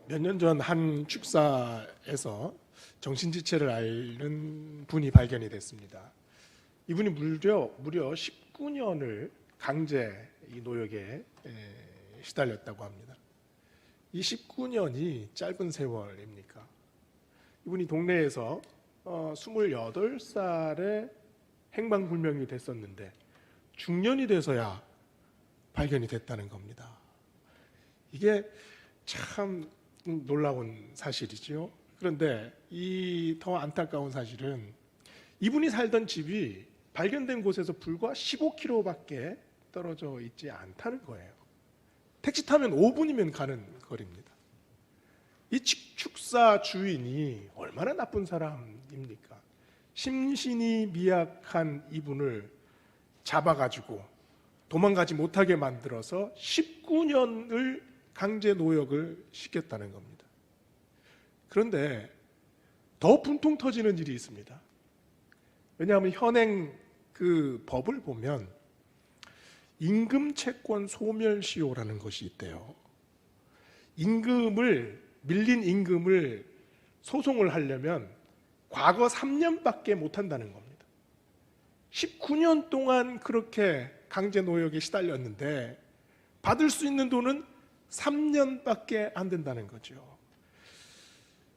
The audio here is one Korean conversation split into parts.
몇 년 전 한 축사에서 정신지체를 앓는 분이 발견이 됐습니다. 이분이 무려 19년을 강제 이 노역에 시달렸다고 합니다. 이 19년이 짧은 세월입니까? 이분이 동네에서 28살에 행방불명이 됐었는데 중년이 돼서야 발견이 됐다는 겁니다. 이게 참 놀라운 사실이죠. 그런데 이 더 안타까운 사실은 이분이 살던 집이 발견된 곳에서 불과 15km밖에 떨어져 있지 않다는 거예요. 택시 타면 5분이면 가는 거리입니다. 이 축사 주인이 얼마나 나쁜 사람입니까? 심신이 미약한 이분을 잡아가지고 도망가지 못하게 만들어서 19년을 강제 노역을 시켰다는 겁니다. 그런데 더 분통 터지는 일이 있습니다. 왜냐하면 현행 그 법을 보면 임금채권 소멸시효라는 것이 있대요. 밀린 임금을 소송을 하려면 과거 3년밖에 못 한다는 겁니다. 19년 동안 그렇게 강제 노역에 시달렸는데 받을 수 있는 돈은 3년밖에 안 된다는 거죠.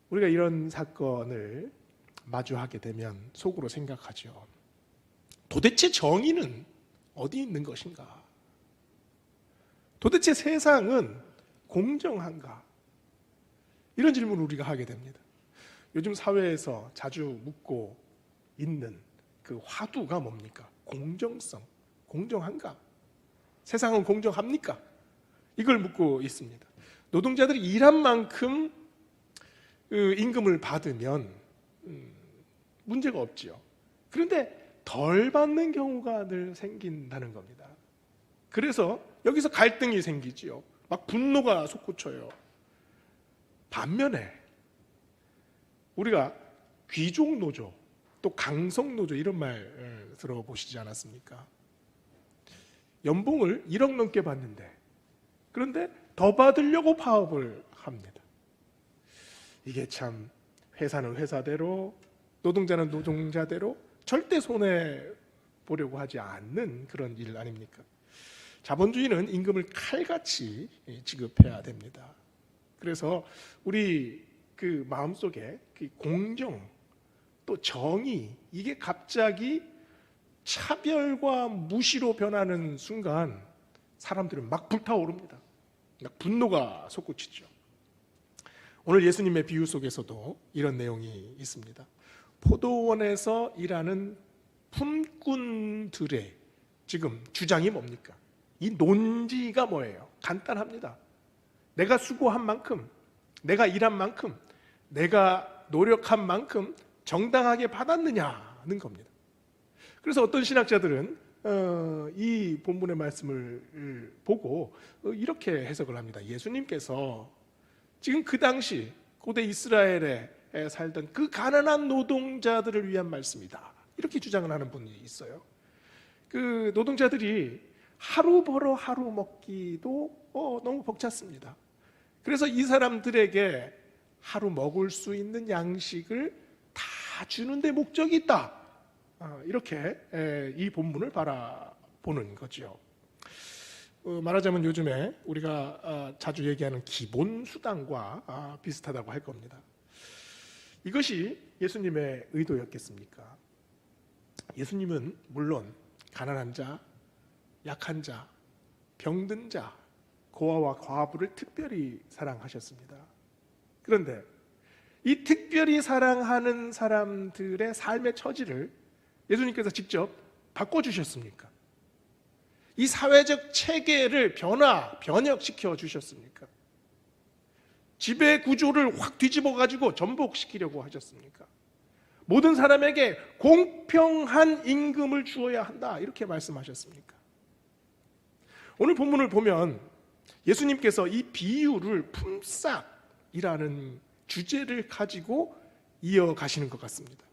우리가 이런 사건을 마주하게 되면 속으로 생각하죠. 도대체 정의는 어디 있는 것인가? 도대체 세상은 공정한가? 이런 질문을 우리가 하게 됩니다. 요즘 사회에서 자주 묻고 있는 그 화두가 뭡니까? 공정성, 공정한가? 세상은 공정합니까? 이걸 묻고 있습니다. 노동자들이 일한 만큼 임금을 받으면 문제가 없지요. 그런데 덜 받는 경우가 늘 생긴다는 겁니다. 그래서 여기서 갈등이 생기지요. 막 분노가 솟구쳐요. 반면에 우리가 귀족 노조, 또 강성 노조 이런 말 들어보시지 않았습니까? 연봉을 1억 넘게 받는데 그런데 더 받으려고 파업을 합니다. 이게 참 회사는 회사대로 노동자는 노동자대로 절대 손해보려고 하지 않는 그런 일 아닙니까? 자본주의는 임금을 칼같이 지급해야 됩니다. 그래서 우리 그 마음속에 그 공정 또 정의 이게 갑자기 차별과 무시로 변하는 순간 사람들은 막 불타오릅니다. 막 분노가 솟구치죠. 오늘 예수님의 비유 속에서도 이런 내용이 있습니다. 포도원에서 일하는 품꾼들의 지금 주장이 뭡니까? 이 논지가 뭐예요? 간단합니다. 내가 수고한 만큼, 내가 일한 만큼, 내가 노력한 만큼 정당하게 받았느냐는 겁니다. 그래서 어떤 신학자들은 이 본문의 말씀을 보고 이렇게 해석을 합니다. 예수님께서 지금 그 당시 고대 이스라엘에 살던 그 가난한 노동자들을 위한 말씀이다. 이렇게 주장을 하는 분이 있어요. 그 노동자들이 하루 벌어 하루 먹기도 너무 벅찼습니다. 그래서 이 사람들에게 하루 먹을 수 있는 양식을 다 주는 데 목적이 있다. 이렇게 이 본문을 바라보는 거죠. 말하자면 요즘에 우리가 자주 얘기하는 기본수당과 비슷하다고 할 겁니다. 이것이 예수님의 의도였겠습니까? 예수님은 물론 가난한 자, 약한 자, 병든 자, 고아와 과부를 특별히 사랑하셨습니다. 그런데 이 특별히 사랑하는 사람들의 삶의 처지를 예수님께서 직접 바꿔주셨습니까? 이 사회적 체계를 변혁시켜 주셨습니까? 지배 구조를 확 뒤집어 가지고 전복시키려고 하셨습니까? 모든 사람에게 공평한 임금을 주어야 한다 이렇게 말씀하셨습니까? 오늘 본문을 보면 예수님께서 이 비유를 품삯이라는 주제를 가지고 이어가시는 것 같습니다.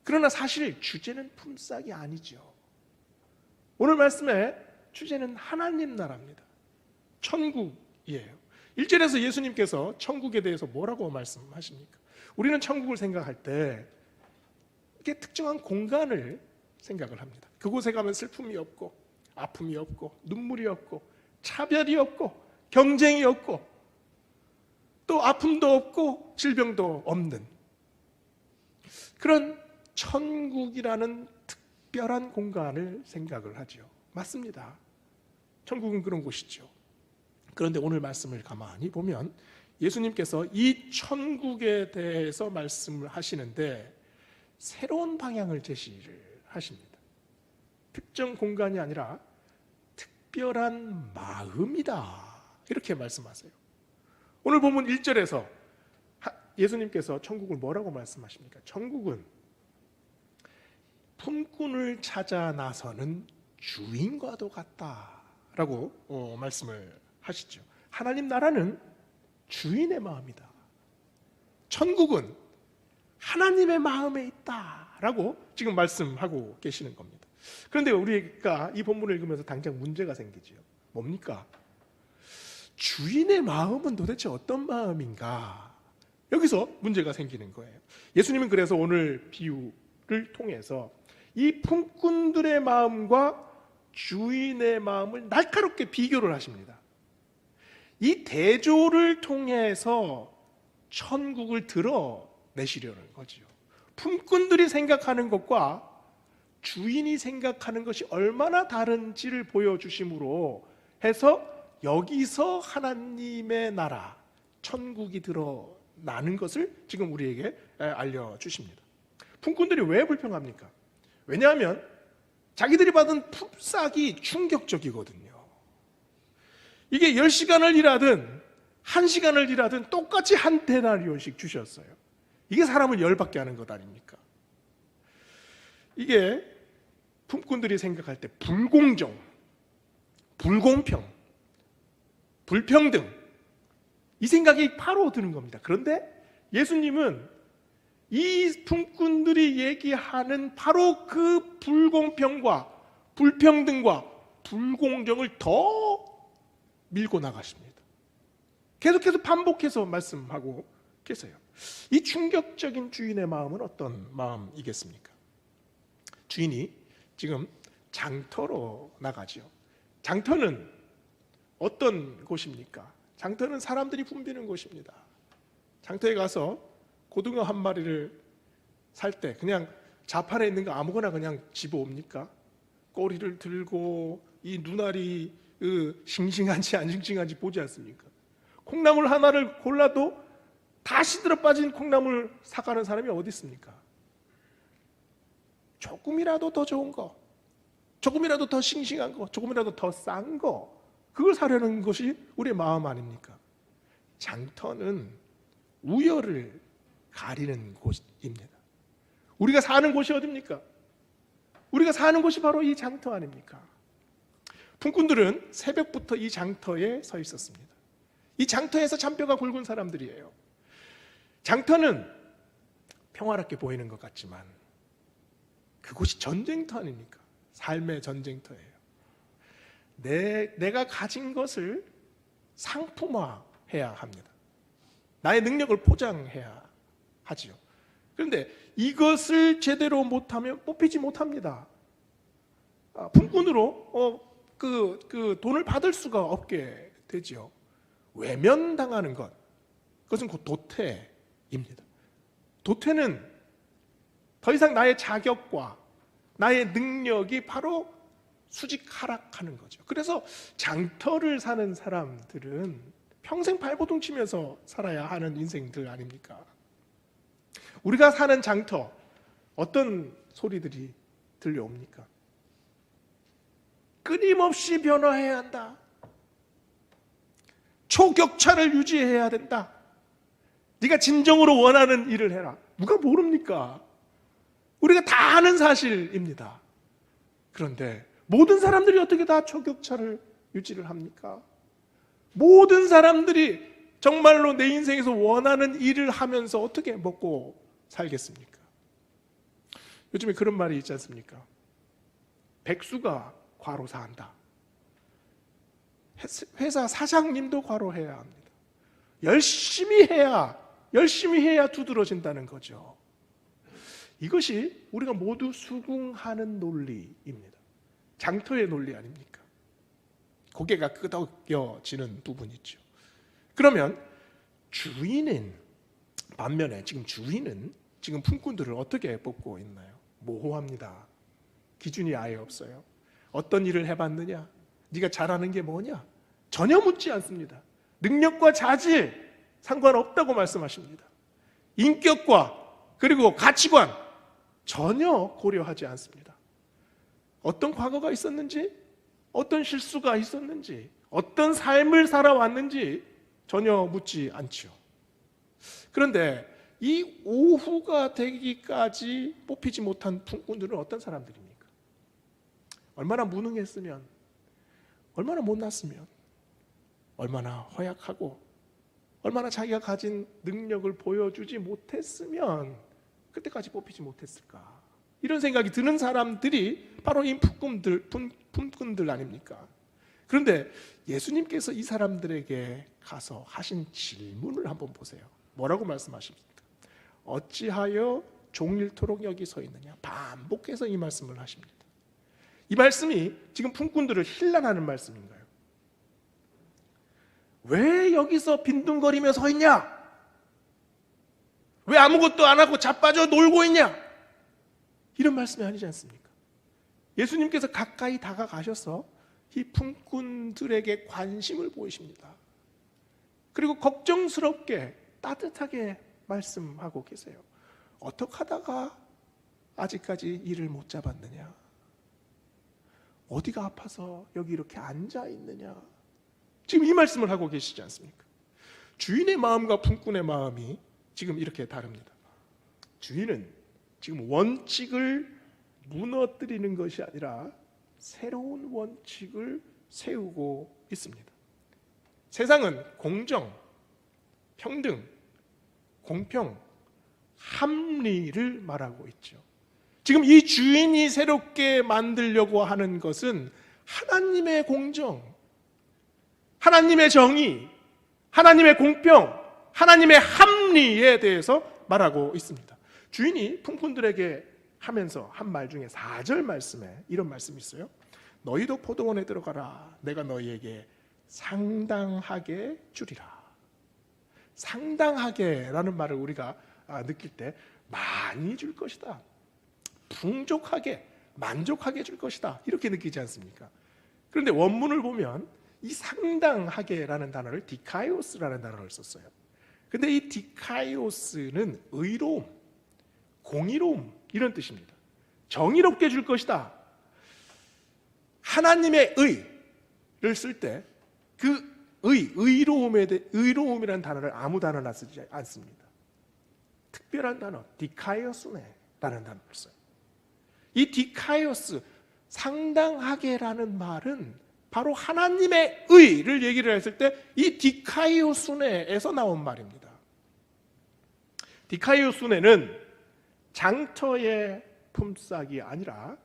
그러나 사실 주제는 품삯이 아니죠. 오늘 말씀의 주제는 하나님 나라입니다. 천국이에요. 1절에서 예수님께서 천국에 대해서 뭐라고 말씀하십니까? 우리는 천국을 생각할 때 이게 특정한 공간을 생각을 합니다. 그곳에 가면 슬픔이 없고 아픔이 없고 눈물이 없고 차별이 없고 경쟁이 없고 또 아픔도 없고 질병도 없는 그런 천국이라는 특별한 공간을 생각을 하죠. 맞습니다. 천국은 그런 곳이죠. 그런데 오늘 말씀을 가만히 보면 예수님께서 이 천국에 대해서 말씀을 하시는데 새로운 방향을 제시를 하십니다. 특정 공간이 아니라 특별한 마음이다, 이렇게 말씀하세요. 오늘 본문 1절에서 예수님께서 천국을 뭐라고 말씀하십니까? 천국은 품꾼을 찾아 나서는 주인과도 같다라고 말씀을 하시죠. 하나님 나라는 주인의 마음이다. 천국은 하나님의 마음에 있다라고 지금 말씀하고 계시는 겁니다. 그런데 우리가 이 본문을 읽으면서 당장 문제가 생기죠. 뭡니까? 주인의 마음은 도대체 어떤 마음인가? 여기서 문제가 생기는 거예요. 예수님은 그래서 오늘 비유를 통해서 이 품꾼들의 마음과 주인의 마음을 날카롭게 비교를 하십니다. 이 대조를 통해서 천국을 드러내시려는 거죠. 품꾼들이 생각하는 것과 주인이 생각하는 것이 얼마나 다른지를 보여주심으로 해서 여기서 하나님의 나라, 천국이 드러나는 것을 지금 우리에게 알려주십니다. 품꾼들이 왜 불평합니까? 왜냐하면 자기들이 받은 품삯이 충격적이거든요. 이게 10시간을 일하든 1시간을 일하든 똑같이 한 데나리온씩 주셨어요. 이게 사람을 열받게 하는 것 아닙니까? 이게 품꾼들이 생각할 때 불공정, 불공평, 불평등, 이 생각이 바로 드는 겁니다. 그런데 예수님은 이 품꾼들이 얘기하는 바로 그 불공평과 불평등과 불공정을 더 밀고 나가십니다. 계속해서 반복해서 말씀하고 계세요. 이 충격적인 주인의 마음은 어떤 마음이겠습니까? 주인이 지금 장터로 나가죠. 장터는 어떤 곳입니까? 장터는 사람들이 붐비는 곳입니다. 장터에 가서 고등어 한 마리를 살 때 그냥 자판에 있는 거 아무거나 그냥 집어옵니까? 꼬리를 들고 이 눈알이 싱싱한지 안 싱싱한지 보지 않습니까? 콩나물 하나를 골라도 다 시들어 빠진 콩나물 사가는 사람이 어디 있습니까? 조금이라도 더 좋은 거, 조금이라도 더 싱싱한 거, 조금이라도 더 싼 거, 그걸 사려는 것이 우리의 마음 아닙니까? 장터는 우열을 가리는 곳입니다. 우리가 사는 곳이 어디입니까? 우리가 사는 곳이 바로 이 장터 아닙니까? 품꾼들은 새벽부터 이 장터에 서 있었습니다. 이 장터에서 잔뼈가 굵은 사람들이에요. 장터는 평화롭게 보이는 것 같지만 그곳이 전쟁터 아닙니까? 삶의 전쟁터예요. 내가 가진 것을 상품화해야 합니다. 나의 능력을 포장해야 하지요. 그런데 이것을 제대로 못하면 뽑히지 못합니다. 품꾼으로 그 돈을 받을 수가 없게 되죠. 외면당하는 것, 그것은 곧 도태입니다. 도태는 더 이상 나의 자격과 나의 능력이 바로 수직 하락하는 거죠. 그래서 장터를 사는 사람들은 평생 발버둥 치면서 살아야 하는 인생들 아닙니까? 우리가 사는 장터, 어떤 소리들이 들려옵니까? 끊임없이 변화해야 한다. 초격차를 유지해야 된다. 네가 진정으로 원하는 일을 해라. 누가 모릅니까? 우리가 다 아는 사실입니다. 그런데 모든 사람들이 어떻게 다 초격차를 유지를 합니까? 모든 사람들이 정말로 내 인생에서 원하는 일을 하면서 어떻게 먹고 살겠습니까? 요즘에 그런 말이 있지 않습니까? 백수가 과로사한다. 회사 사장님도 과로해야 합니다. 열심히 해야 두드러진다는 거죠. 이것이 우리가 모두 수긍하는 논리입니다. 장터의 논리 아닙니까? 고개가 끄덕여지는 부분이죠. 그러면 반면에 주인은 지금 품꾼들을 어떻게 뽑고 있나요? 모호합니다. 기준이 아예 없어요. 어떤 일을 해봤느냐? 네가 잘하는 게 뭐냐? 전혀 묻지 않습니다. 능력과 자질 상관없다고 말씀하십니다. 인격과 그리고 가치관 전혀 고려하지 않습니다. 어떤 과거가 있었는지, 어떤 실수가 있었는지, 어떤 삶을 살아왔는지 전혀 묻지 않죠. 그런데 이 오후가 되기까지 뽑히지 못한 품꾼들은 어떤 사람들입니까? 얼마나 무능했으면, 얼마나 못났으면, 얼마나 허약하고, 얼마나 자기가 가진 능력을 보여주지 못했으면 그때까지 뽑히지 못했을까? 이런 생각이 드는 사람들이 바로 이 품꾼들 아닙니까? 그런데 예수님께서 이 사람들에게 가서 하신 질문을 한번 보세요. 뭐라고 말씀하십니까? 어찌하여 종일토록 여기 서 있느냐? 반복해서 이 말씀을 하십니다. 이 말씀이 지금 품꾼들을 힐난하는 말씀인가요? 왜 여기서 빈둥거리며 서 있냐? 왜 아무것도 안 하고 자빠져 놀고 있냐? 이런 말씀이 아니지 않습니까? 예수님께서 가까이 다가가셔서 이 품꾼들에게 관심을 보이십니다. 그리고 걱정스럽게 따뜻하게 말씀하고 계세요. 어떻게 하다가 아직까지 일을 못 잡았느냐? 어디가 아파서 여기 이렇게 앉아 있느냐? 지금 이 말씀을 하고 계시지 않습니까? 주인의 마음과 품꾼의 마음이 지금 이렇게 다릅니다. 주인은 지금 원칙을 무너뜨리는 것이 아니라 새로운 원칙을 세우고 있습니다. 세상은 공정, 평등, 공평, 합리를 말하고 있죠. 지금 이 주인이 새롭게 만들려고 하는 것은 하나님의 공정, 하나님의 정의, 하나님의 공평, 하나님의 합리에 대해서 말하고 있습니다. 주인이 품꾼들에게 하면서 한 말 중에 4절 말씀에 이런 말씀이 있어요. 너희도 포도원에 들어가라. 내가 너희에게 상당하게 주리라. 상당하게라는 말을 우리가 느낄 때 많이 줄 것이다, 풍족하게, 만족하게 줄 것이다, 이렇게 느끼지 않습니까? 그런데 원문을 보면 이 상당하게라는 단어를 디카이오스라는 단어를 썼어요. 근데 이 디카이오스는 의로움, 공의로움 이런 뜻입니다. 정의롭게 줄 것이다. 하나님의 의를 쓸 때 그 의로움이라는 단어를 아무 단어나 쓰지 않습니다. 특별한 단어, 디카이오스네라는 단어를 써요. 이 디카이오스, 상당하게라는 말은 바로 하나님의 의를 얘기를 했을 때 이 디카이오스네에서 나온 말입니다. 디카이오스네는 장터의 품삯이 아니라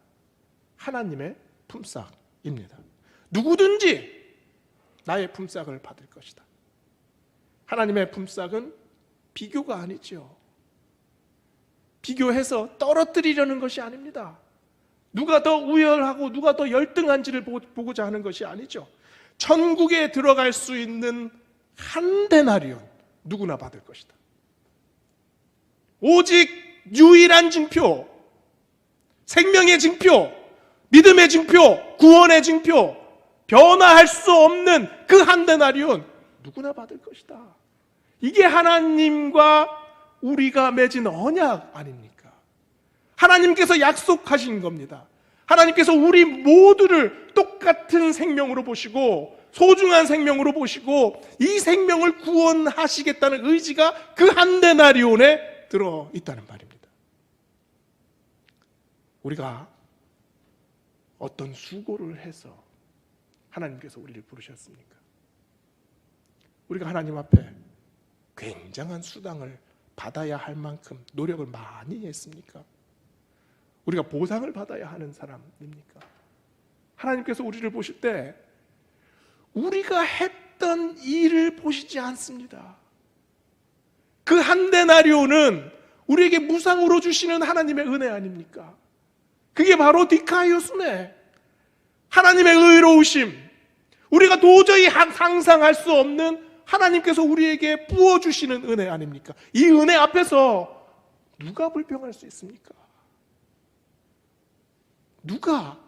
하나님의 품삯입니다. 누구든지 나의 품삯을 받을 것이다. 하나님의 품삯은 비교가 아니죠. 비교해서 떨어뜨리려는 것이 아닙니다. 누가 더 우열하고 누가 더 열등한지를 보고자 하는 것이 아니죠. 천국에 들어갈 수 있는 한 데나리온 누구나 받을 것이다. 오직 유일한 징표, 생명의 징표, 믿음의 징표, 구원의 징표, 변화할 수 없는 그 한 데나리온 누구나 받을 것이다. 이게 하나님과 우리가 맺은 언약 아닙니까? 하나님께서 약속하신 겁니다. 하나님께서 우리 모두를 똑같은 생명으로 보시고 소중한 생명으로 보시고 이 생명을 구원하시겠다는 의지가 그 한 데나리온에 들어있다는 말입니다. 우리가 어떤 수고를 해서 하나님께서 우리를 부르셨습니까? 우리가 하나님 앞에 굉장한 수당을 받아야 할 만큼 노력을 많이 했습니까? 우리가 보상을 받아야 하는 사람입니까? 하나님께서 우리를 보실 때 우리가 했던 일을 보시지 않습니다. 한 데나리온은 우리에게 무상으로 주시는 하나님의 은혜 아닙니까? 그게 바로 디카이오스네. 하나님의 의로우심, 우리가 도저히 상상할 수 없는 하나님께서 우리에게 부어주시는 은혜 아닙니까? 이 은혜 앞에서 누가 불평할 수 있습니까? 누가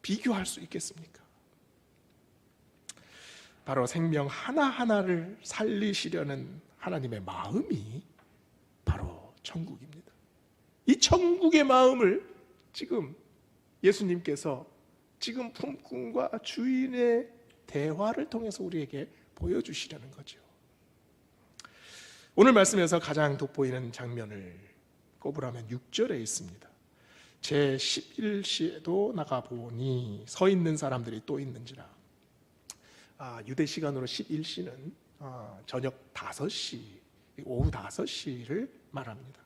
비교할 수 있겠습니까? 바로 생명 하나하나를 살리시려는 하나님의 마음이 바로 천국입니다. 이 천국의 마음을 지금 예수님께서 지금 품꾼과 주인의 대화를 통해서 우리에게 보여주시려는 거죠. 오늘 말씀에서 가장 돋보이는 장면을 꼽으라면 6절에 있습니다. 제11시에도 나가보니 서 있는 사람들이 또 있는지라. 유대 시간으로 11시는 저녁 5시, 오후 5시를 말합니다.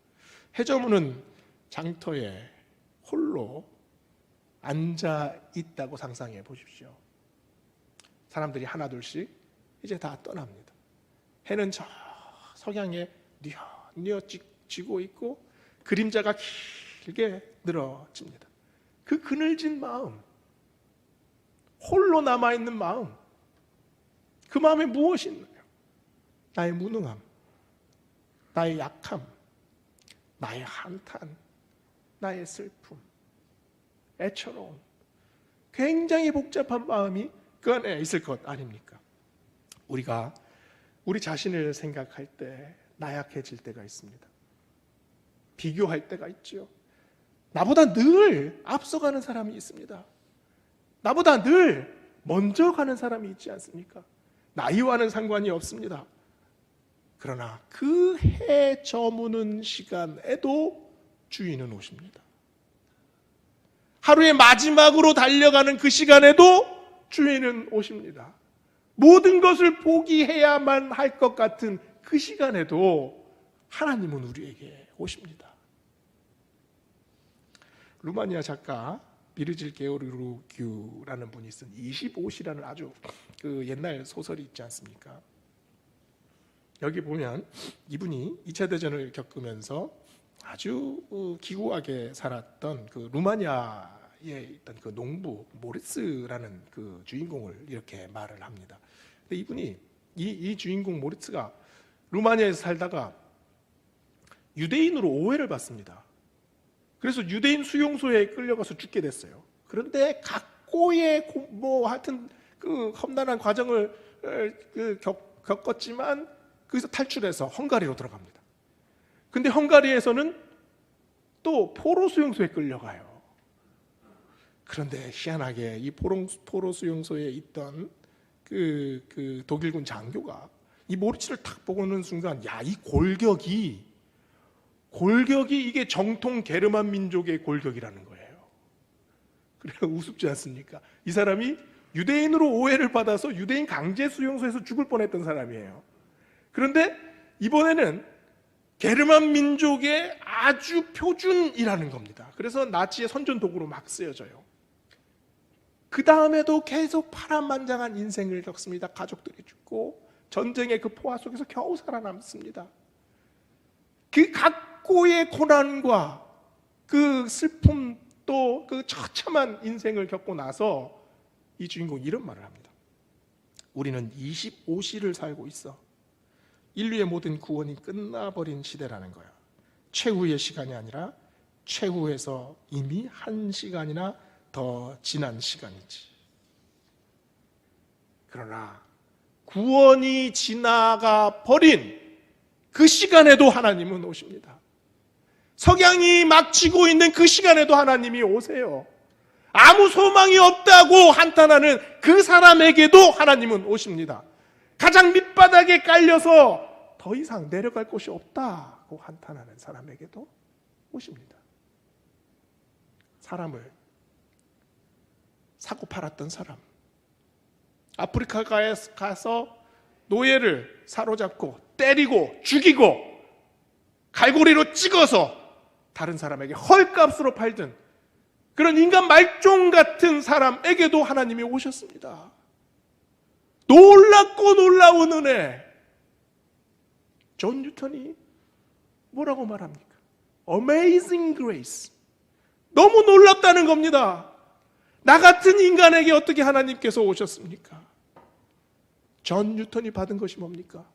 해저문은 장터에 홀로 앉아 있다고 상상해 보십시오. 사람들이 하나둘씩 이제 다 떠납니다. 해는 저 석양에 뉘어 지고 있고 그림자가 길게 늘어집니다. 그 그늘진 마음, 홀로 남아있는 마음, 그 마음에 무엇이 있나요? 나의 무능함, 나의 약함, 나의 한탄, 나의 슬픔, 애처로움, 굉장히 복잡한 마음이 그 안에 있을 것 아닙니까? 우리가 우리 자신을 생각할 때 나약해질 때가 있습니다. 비교할 때가 있죠. 나보다 늘 앞서가는 사람이 있습니다. 나보다 늘 먼저 가는 사람이 있지 않습니까? 나이와는 상관이 없습니다. 그러나 그 해 저무는 시간에도 주인은 오십니다. 하루의 마지막으로 달려가는 그 시간에도 주인은 오십니다. 모든 것을 포기해야만 할 것 같은 그 시간에도 하나님은 우리에게 오십니다. 루마니아 작가 비르질 게오르기우라는 분이 쓴 25시라는 아주 그 옛날 소설이 있지 않습니까? 여기 보면 이분이 2차 대전을 겪으면서 아주 기구하게 살았던 그 루마니아에 있던 그 농부 모리츠라는 그 주인공을 이렇게 말을 합니다. 근데 이분이 이 주인공 모리츠가 루마니아에서 살다가 유대인으로 오해를 받습니다. 그래서 유대인 수용소에 끌려가서 죽게 됐어요. 그런데 각고의 하여튼 그 험난한 과정을 겪었지만 거기서 탈출해서 헝가리로 들어갑니다. 근데 헝가리에서는 또 포로 수용소에 끌려가요. 그런데 희한하게 이 포로 수용소에 있던 그 독일군 장교가 이 모리츠를 탁 보고는 순간, 야, 이 골격이 이게 정통 게르만 민족의 골격이라는 거예요. 그래 우습지 않습니까? 이 사람이 유대인으로 오해를 받아서 유대인 강제 수용소에서 죽을 뻔했던 사람이에요. 그런데 이번에는 게르만 민족의 아주 표준이라는 겁니다. 그래서 나치의 선전 도구로 막 쓰여져요. 그 다음에도 계속 파란만장한 인생을 겪습니다. 가족들이 죽고 전쟁의 그 포화 속에서 겨우 살아남습니다. 그 각고의 고난과 그 슬픔 또 그 처참한 인생을 겪고 나서 이 주인공이 이런 말을 합니다. 우리는 25시를 살고 있어. 인류의 모든 구원이 끝나버린 시대라는 거야. 최후의 시간이 아니라 최후에서 이미 1시간이나 더 지난 시간이지. 그러나 구원이 지나가 버린 그 시간에도 하나님은 오십니다. 석양이 막 지고 있는 그 시간에도 하나님이 오세요. 아무 소망이 없다고 한탄하는 그 사람에게도 하나님은 오십니다. 가장 밑바닥에 깔려서 더 이상 내려갈 곳이 없다고 한탄하는 사람에게도 오십니다. 사람을 사고 팔았던 사람, 아프리카에 가서 노예를 사로잡고 때리고 죽이고 갈고리로 찍어서 다른 사람에게 헐값으로 팔던 그런 인간 말종 같은 사람에게도 하나님이 오셨습니다. 놀랍고 놀라운 은혜. 존 뉴턴이 뭐라고 말합니까? Amazing grace. 너무 놀랍다는 겁니다. 나 같은 인간에게 어떻게 하나님께서 오셨습니까? 존 뉴턴이 받은 것이 뭡니까?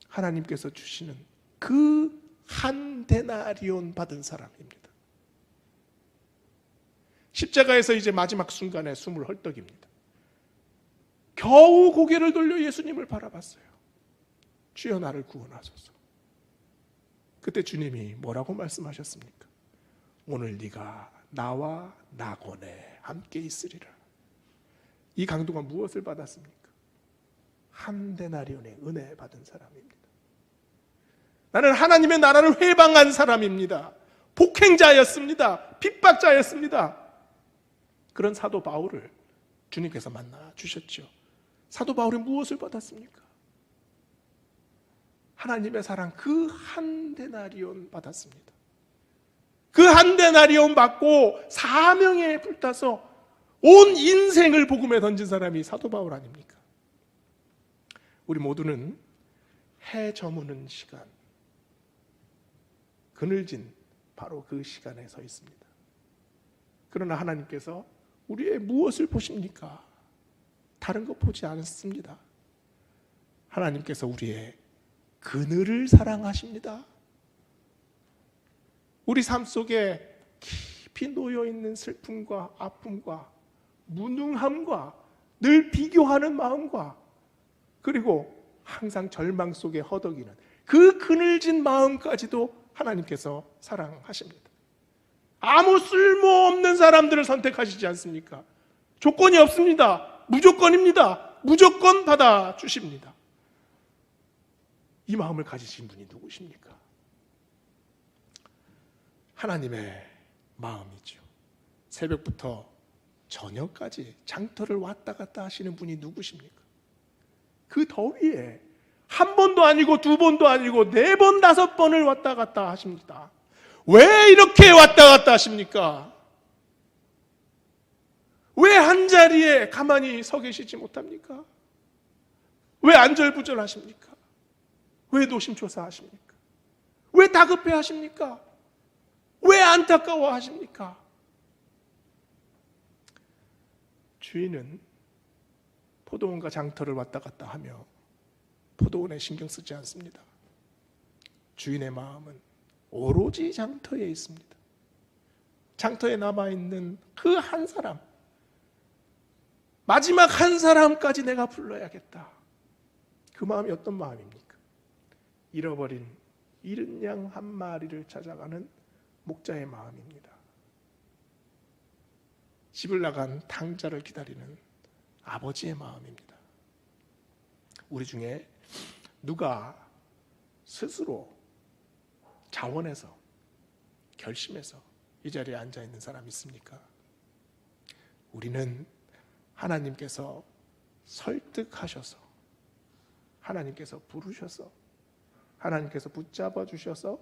하나님께서 주시는 그 한 데나리온 받은 사람입니다. 십자가에서 이제 마지막 순간에 숨을 헐떡입니다. 겨우 고개를 돌려 예수님을 바라봤어요. 주여 나를 구원하소서. 그때 주님이 뭐라고 말씀하셨습니까? 오늘 네가 나와 낙원에 함께 있으리라. 이 강도가 무엇을 받았습니까? 한 데나리온의 은혜 받은 사람입니다. 나는 하나님의 나라를 회방한 사람입니다. 복행자였습니다. 핍박자였습니다. 그런 사도 바울을 주님께서 만나 주셨죠. 사도 바울이 무엇을 받았습니까? 하나님의 사랑 그 한 데나리온 받았습니다. 그 한 데나리온 받고 사명에 불타서 온 인생을 복음에 던진 사람이 사도 바울 아닙니까? 우리 모두는 해 저무는 시간, 그늘진 바로 그 시간에 서 있습니다. 그러나 하나님께서 우리의 무엇을 보십니까? 다른 거 보지 않습니다. 하나님께서 우리의 그늘을 사랑하십니다. 우리 삶 속에 깊이 놓여있는 슬픔과 아픔과 무능함과 늘 비교하는 마음과 그리고 항상 절망 속에 허덕이는 그 그늘진 마음까지도 하나님께서 사랑하십니다. 아무 쓸모없는 사람들을 선택하시지 않습니까? 조건이 없습니다. 무조건입니다. 무조건 받아주십니다. 이 마음을 가지신 분이 누구십니까? 하나님의 마음이죠. 새벽부터 저녁까지 장터를 왔다 갔다 하시는 분이 누구십니까? 그 더위에 한 번도 아니고 두 번도 아니고 네 번, 다섯 번을 왔다 갔다 하십니다. 왜 이렇게 왔다 갔다 하십니까? 왜 한 자리에 가만히 서 계시지 못합니까? 왜 안절부절하십니까? 왜 노심초사하십니까? 왜 다급해 하십니까? 왜 안타까워 하십니까? 주인은 포도원과 장터를 왔다 갔다 하며 포도원에 신경 쓰지 않습니다. 주인의 마음은 오로지 장터에 있습니다. 장터에 남아있는 그 한 사람, 마지막 한 사람까지 내가 불러야겠다. 그 마음이 어떤 마음입니까? 잃어버린 잃은 양 한 마리를 찾아가는 목자의 마음입니다. 집을 나간 탕자를 기다리는 아버지의 마음입니다. 우리 중에 누가 스스로 자원해서 결심해서 이 자리에 앉아 있는 사람 있습니까? 우리는 하나님께서 설득하셔서 하나님께서 부르셔서 하나님께서 붙잡아 주셔서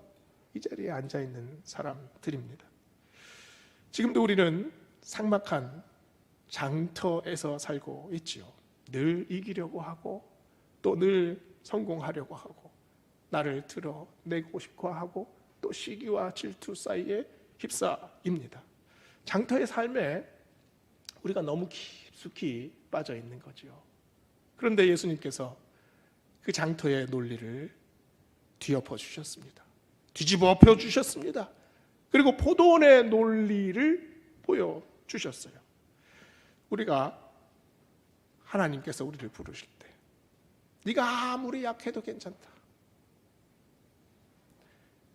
이 자리에 앉아 있는 사람들입니다. 지금도 우리는 삭막한 장터에서 살고 있지요. 늘 이기려고 하고 또 늘 성공하려고 하고 나를 드러내고 싶어 하고 또 시기와 질투 사이에 휩싸입니다. 장터의 삶에 우리가 너무 깊숙이 빠져 있는 거죠. 그런데 예수님께서 그 장터의 논리를 뒤엎어 주셨습니다. 뒤집어 엎어 주셨습니다. 그리고 포도원의 논리를 보여주셨어요. 우리가 하나님께서 우리를 부르실 때 네가 아무리 약해도 괜찮다.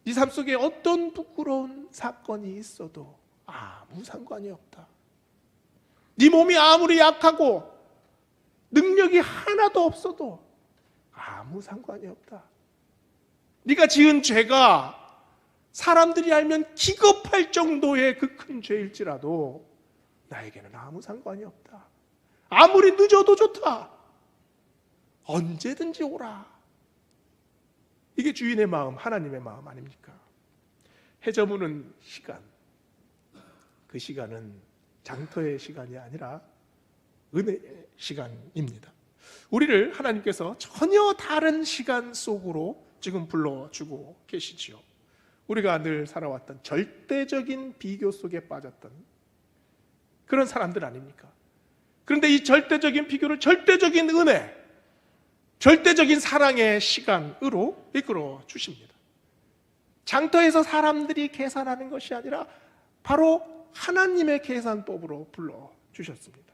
네 삶 속에 어떤 부끄러운 사건이 있어도 아무 상관이 없다. 네 몸이 아무리 약하고 능력이 하나도 없어도 아무 상관이 없다. 네가 지은 죄가 사람들이 알면 기겁할 정도의 그 큰 죄일지라도 나에게는 아무 상관이 없다. 아무리 늦어도 좋다. 언제든지 오라. 이게 주인의 마음, 하나님의 마음 아닙니까? 해 저무는 시간, 그 시간은 장터의 시간이 아니라 은혜의 시간입니다. 우리를 하나님께서 전혀 다른 시간 속으로 지금 불러주고 계시지요. 우리가 늘 살아왔던 절대적인 비교 속에 빠졌던 그런 사람들 아닙니까? 그런데 이 절대적인 비교를 절대적인 은혜, 절대적인 사랑의 시간으로 이끌어 주십니다. 장터에서 사람들이 계산하는 것이 아니라 바로 하나님의 계산법으로 불러주셨습니다.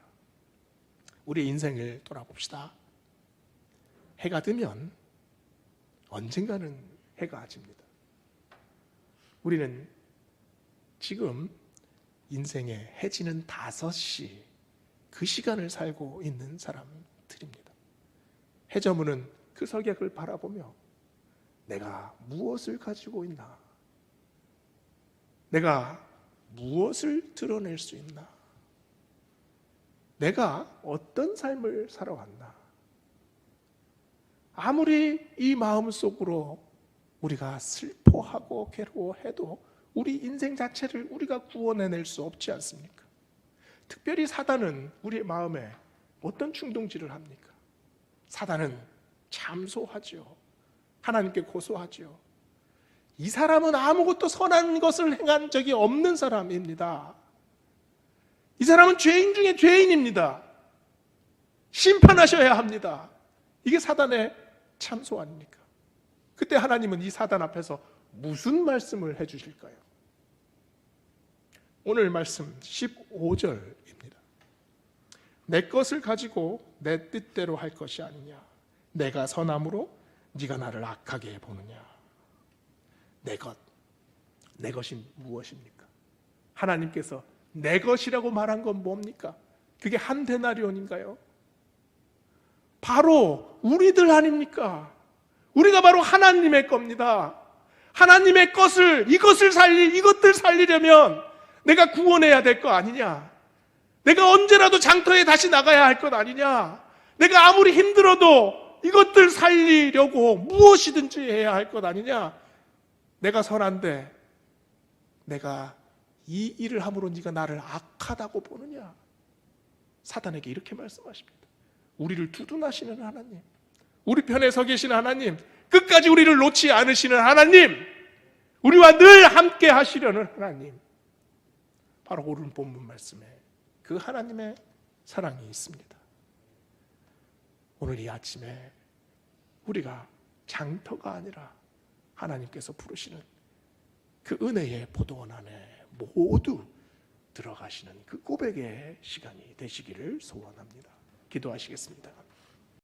우리의 인생을 돌아봅시다. 해가 뜨면 언젠가는 해가 집니다. 우리는 지금 인생의 해지는 5시 그 시간을 살고 있는 사람들입니다. 해저문은 그 석약을 바라보며 내가 무엇을 가지고 있나? 내가 무엇을 드러낼 수 있나? 내가 어떤 삶을 살아왔나? 아무리 이 마음속으로 우리가 슬퍼하고 괴로워해도 우리 인생 자체를 우리가 구원해낼 수 없지 않습니까? 특별히 사단은 우리의 마음에 어떤 충동질을 합니까? 사단은 참소하지요. 하나님께 고소하지요. 이 사람은 아무것도 선한 것을 행한 적이 없는 사람입니다. 이 사람은 죄인 중에 죄인입니다. 심판하셔야 합니다. 이게 사단의 참소 아닙니까? 그때 하나님은 이 사단 앞에서 무슨 말씀을 해주실까요? 오늘 말씀 15절입니다. 내 것을 가지고 내 뜻대로 할 것이 아니냐? 내가 선함으로 네가 나를 악하게 보느냐? 내 것, 내 것이 무엇입니까? 하나님께서 내 것이라고 말한 건 뭡니까? 그게 한 데나리온인가요? 바로 우리들 아닙니까? 우리가 바로 하나님의 겁니다. 하나님의 것을, 이것들 살리려면 내가 구원해야 될 거 아니냐? 내가 언제라도 장터에 다시 나가야 할 것 아니냐? 내가 아무리 힘들어도 이것들 살리려고 무엇이든지 해야 할 것 아니냐? 내가 선한데 내가 이 일을 함으로 네가 나를 악하다고 보느냐? 사단에게 이렇게 말씀하십니다. 우리를 두둔하시는 하나님, 우리 편에 서 계신 하나님, 끝까지 우리를 놓지 않으시는 하나님, 우리와 늘 함께 하시려는 하나님, 바로 오늘 본문 말씀에 그 하나님의 사랑이 있습니다. 오늘 이 아침에 우리가 장터가 아니라 하나님께서 부르시는 그 은혜의 포도원 안에 모두 들어가시는 그 고백의 시간이 되시기를 소원합니다. 기도하시겠습니다.